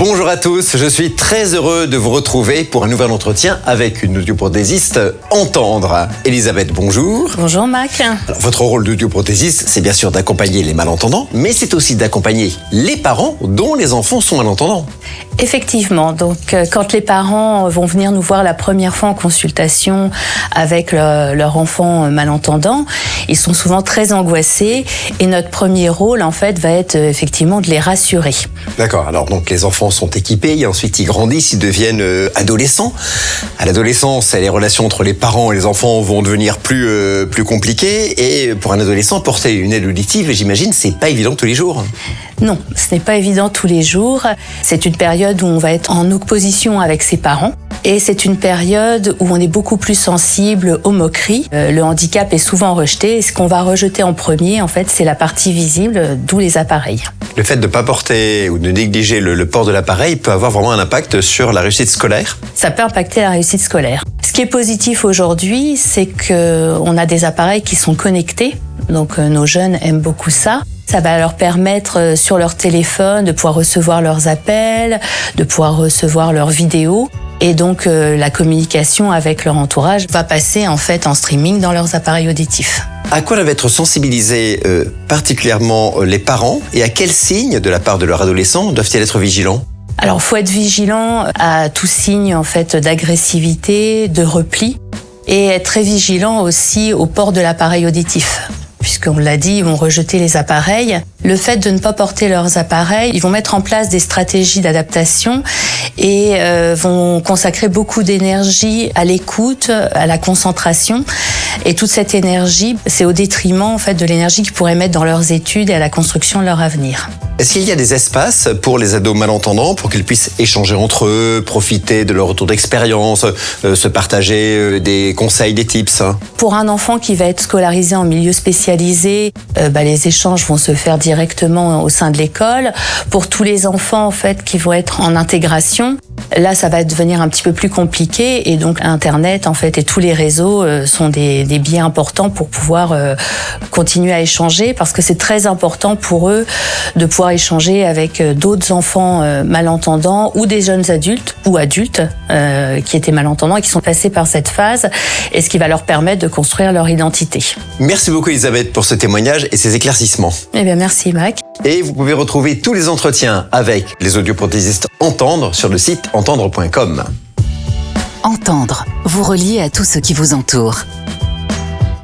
Bonjour à tous, je suis très heureux de vous retrouver pour un nouvel entretien avec une audioprothésiste Entendre. Elisabeth, bonjour. Bonjour Mac. Alors, votre rôle d'audioprothésiste, c'est bien sûr d'accompagner les malentendants, mais c'est aussi d'accompagner les parents dont les enfants sont malentendants. Effectivement, donc quand les parents vont venir nous voir la première fois en consultation avec leur enfant malentendant, ils sont souvent très angoissés et notre premier rôle en fait va être effectivement de les rassurer. D'accord, alors donc les enfants sont équipés et ensuite ils grandissent, ils deviennent adolescents. À l'adolescence, les relations entre les parents et les enfants vont devenir plus compliquées et pour un adolescent, porter une aide auditive, j'imagine, c'est pas évident tous les jours. Non, ce n'est pas évident tous les jours. C'est une période où on va être en opposition avec ses parents. Et c'est une période où on est beaucoup plus sensible aux moqueries. Le handicap est souvent rejeté. Et ce qu'on va rejeter en premier, en fait, c'est la partie visible, d'où les appareils. Le fait de ne pas porter ou de négliger le port de l'appareil peut avoir vraiment un impact sur la réussite scolaire. Ça peut impacter la réussite scolaire. Ce qui est positif aujourd'hui, c'est qu'on a des appareils qui sont connectés. Donc nos jeunes aiment beaucoup ça. Ça va leur permettre sur leur téléphone de pouvoir recevoir leurs appels, de pouvoir recevoir leurs vidéos. Et donc la communication avec leur entourage va passer en fait en streaming dans leurs appareils auditifs. À quoi doivent être sensibilisés particulièrement les parents et à quels signes de la part de leurs adolescents doivent-ils être vigilants ? Alors faut être vigilant à tout signe en fait d'agressivité, de repli et être très vigilant aussi au port de l'appareil auditif. Puisqu'on l'a dit, ils vont rejeter les appareils. Le fait de ne pas porter leurs appareils, ils vont mettre en place des stratégies d'adaptation et vont consacrer beaucoup d'énergie à l'écoute, à la concentration. Et toute cette énergie, c'est au détriment en fait de l'énergie qu'ils pourraient mettre dans leurs études et à la construction de leur avenir. Est-ce qu'il y a des espaces pour les ados malentendants pour qu'ils puissent échanger entre eux, profiter de leur retour d'expérience, se partager des conseils, des tips ? Pour un enfant qui va être scolarisé en milieu spécialisé, les échanges vont se faire directement au sein de l'école. Pour tous les enfants en fait qui vont être en intégration, là ça va devenir un petit peu plus compliqué et donc Internet en fait et tous les réseaux sont des biais importants pour pouvoir continuer à échanger parce que c'est très important pour eux de pouvoir échanger avec d'autres enfants malentendants ou des jeunes adultes ou adultes qui étaient malentendants et qui sont passés par cette phase et ce qui va leur permettre de construire leur identité. Merci beaucoup Elisabeth pour ce témoignage et ces éclaircissements. Eh bien merci Mac. Et vous pouvez retrouver tous les entretiens avec les audioprothésistes Entendre sur le site entendre.com. Entendre, vous relier à tout ce qui vous entoure.